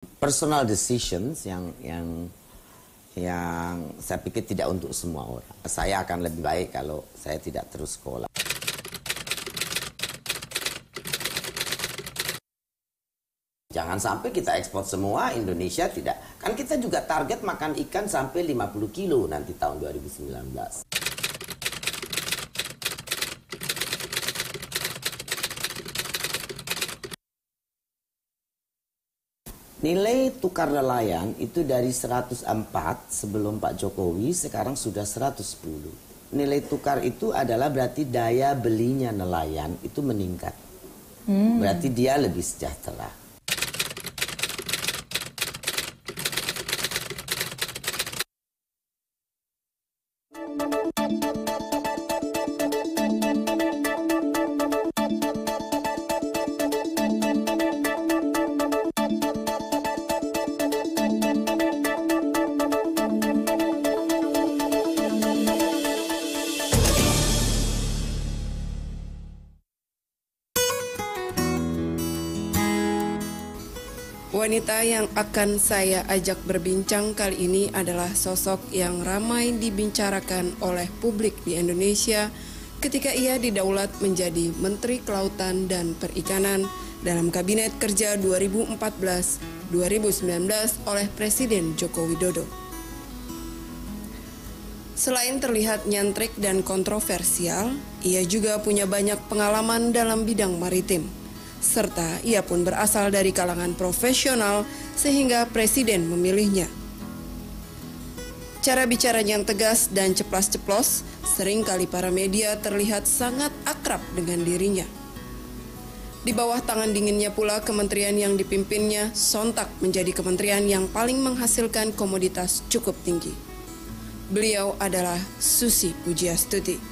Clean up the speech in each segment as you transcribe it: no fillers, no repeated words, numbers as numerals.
personal decisions yang saya pikir tidak untuk semua orang. Saya akan lebih baik kalau saya tidak terus sekolah. Jangan sampai kita ekspor semua, Indonesia tidak. Kan kita juga target makan ikan sampai 50 kilo nanti tahun 2019. Nilai tukar nelayan itu dari 104 sebelum Pak Jokowi, sekarang sudah 110. Nilai tukar itu adalah berarti daya belinya nelayan itu meningkat. Berarti dia lebih sejahtera. Wanita yang akan saya ajak berbincang kali ini adalah sosok yang ramai dibicarakan oleh publik di Indonesia ketika ia didaulat menjadi Menteri Kelautan dan Perikanan dalam Kabinet Kerja 2014-2019 oleh Presiden Joko Widodo. Selain terlihat nyentrik dan kontroversial, ia juga punya banyak pengalaman dalam bidang maritim. Serta ia pun berasal dari kalangan profesional sehingga Presiden memilihnya. Cara bicaranya yang tegas dan ceplas-ceplos, seringkali para media terlihat sangat akrab dengan dirinya. Di bawah tangan dinginnya pula kementerian yang dipimpinnya sontak menjadi kementerian yang paling menghasilkan komoditas cukup tinggi. Beliau adalah Susi Pujiastuti.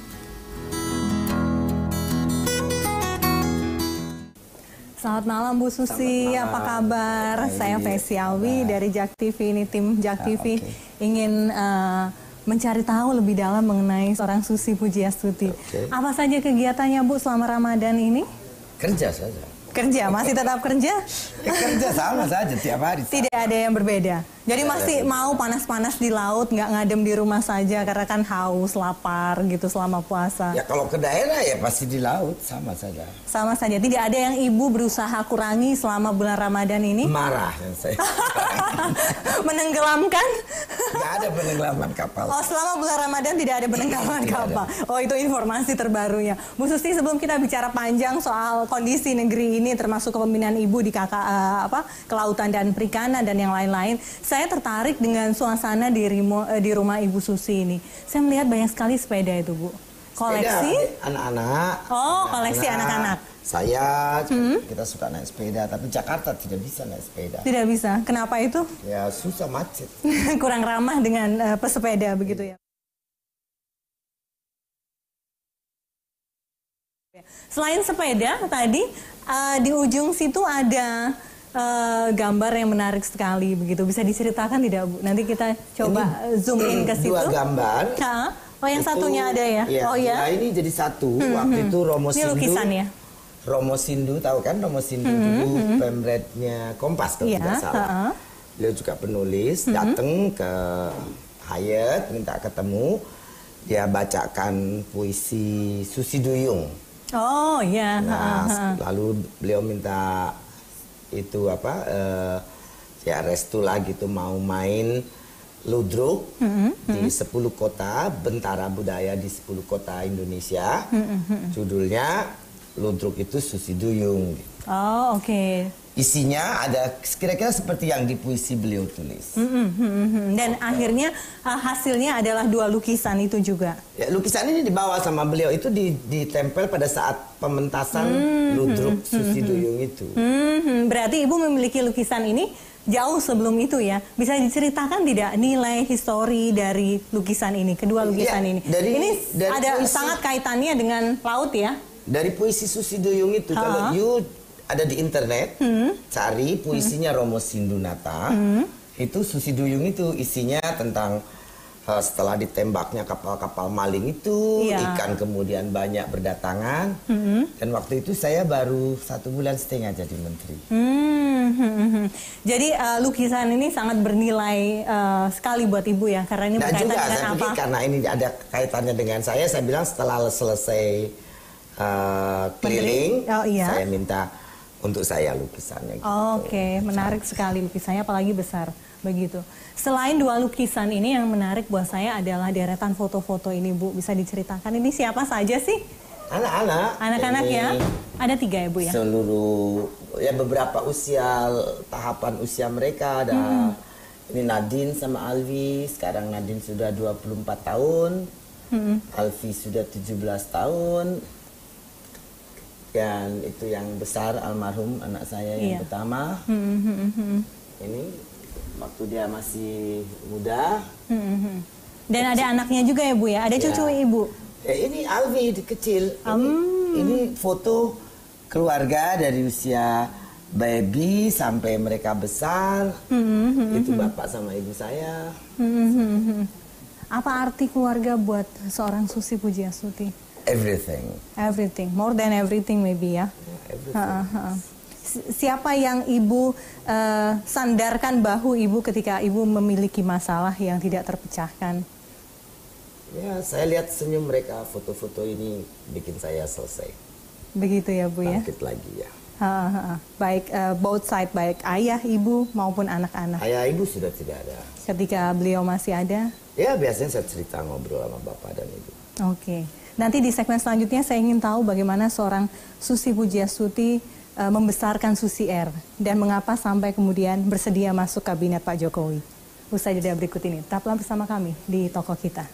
Selamat malam Bu Susi, apa kabar? Baik. Saya Fesi Alwi dari Jak TV, ini tim Jak TV ingin mencari tahu lebih dalam mengenai seorang Susi Pujiastuti. Apa saja kegiatannya Bu selama Ramadan ini? Kerja saja. Kerja, masih tetap kerja? Ya, kerja sama saja tiap hari. Tidak ada yang berbeda. Jadi masih mau panas-panas di laut, nggak ngadem di rumah saja karena kan haus, lapar gitu selama puasa. Ya kalau ke daerah ya pasti di laut, sama saja. Sama saja. Tidak ada yang Ibu berusaha kurangi selama bulan Ramadan ini? Marah yang saya. Menenggelamkan? Nggak ada penenggelaman kapal. Oh, selama bulan Ramadan tidak ada penenggelaman kapal. Oh, itu informasi terbarunya. Bu Susi, sebelum kita bicara panjang soal kondisi negeri ini termasuk kepemimpinan Ibu di Kelautan dan Perikanan dan yang lain-lain, saya tertarik dengan suasana di rumah Ibu Susi ini. Saya melihat banyak sekali sepeda itu, Bu. Koleksi? Anak-anak. Oh, koleksi anak-anak. Saya, kita suka naik sepeda, tapi Jakarta tidak bisa naik sepeda. Tidak bisa. Kenapa itu? Ya susah, macet. Kurang ramah dengan pesepeda begitu ya. Selain sepeda tadi di ujung situ ada gambar yang menarik sekali begitu. Bisa diceritakan tidak Bu? Nanti kita coba zoom in ke situ. Dua gambar. Oh, yang itu, satunya ada ya? Iya, oh ya. Nah, ini jadi satu. Waktu itu Romo Sindu. Ini lukisan ya? Romo Sindu, tahu kan Romo Sindu dulu pemretnya Kompas kalau tidak salah. Beliau juga penulis, datang ke Hyatt minta ketemu. Dia bacakan puisi Susi Duyung. Oh ya. Nah, lalu beliau minta itu ya restu lah gitu, mau main ludruk di 10 kota, bentara budaya di 10 kota Indonesia. Judulnya ludruk itu Susi Duyung. Oh, oke. Isinya ada kira-kira seperti yang di puisi beliau tulis. Dan akhirnya hasilnya adalah 2 lukisan itu juga. Ya, lukisan ini dibawa sama beliau itu ditempel pada saat pementasan ludruk Susi Duyung itu. Berarti Ibu memiliki lukisan ini jauh sebelum itu ya. Bisa diceritakan tidak nilai histori dari lukisan ini, kedua lukisan ini? Ini ada puisi, sangat kaitannya dengan laut ya? Dari puisi Susi Duyung itu, kalau you ada di internet, cari puisinya Romo Sindunata, itu Susi Duyung itu isinya tentang setelah ditembaknya kapal-kapal maling itu, Iya. ikan kemudian banyak berdatangan. Dan waktu itu saya baru 1,5 bulan jadi menteri. Jadi lukisan ini sangat bernilai sekali buat Ibu ya, karena ini Nah berkaitan juga dengan saya apa? pikir karena ini ada kaitannya dengan saya bilang setelah selesai keliling, Oh, iya. saya minta untuk saya lukisannya. Gitu. Oke, menarik sekali lukisannya, apalagi besar begitu. Selain 2 lukisan ini, yang menarik buat saya adalah deretan foto-foto ini, Bu. Bisa diceritakan ini siapa saja sih? Anak-anak. Anak-anak ini ya? Ada 3 ya, Bu ya? Seluruh ya beberapa tahapan usia mereka ada. Ini Nadine sama Alvi. Sekarang Nadine sudah 24 tahun. Alvi sudah 17 tahun. Dan itu yang besar almarhum anak saya yang pertama. Ini waktu dia masih muda. Dan ada anaknya juga ya, Bu ya? Ada cucu Ibu? Ini Alvi kecil. Ini foto keluarga dari usia baby sampai mereka besar. Itu bapak sama ibu saya. Apa arti keluarga buat seorang Susi Pujiastuti? Everything. Everything, more than everything maybe ya. Everything. Siapa yang Ibu sandarkan bahu Ibu ketika Ibu memiliki masalah yang tidak terpecahkan? Ya, saya lihat senyum mereka, foto-foto ini bikin saya selesai. Begitu ya, Bu ya? Bangkit lagi ya. Baik, both side, baik ayah, ibu maupun anak-anak. Ayah ibu sudah tidak ada. Ketika beliau masih ada? Ya, biasanya saya cerita ngobrol sama bapak dan ibu. Oke. Nanti di segmen selanjutnya saya ingin tahu bagaimana seorang Susi Pujiastuti membesarkan Susi R dan mengapa sampai kemudian bersedia masuk kabinet Pak Jokowi. Usai jeda berikut ini, tetaplah bersama kami di Toko Kita.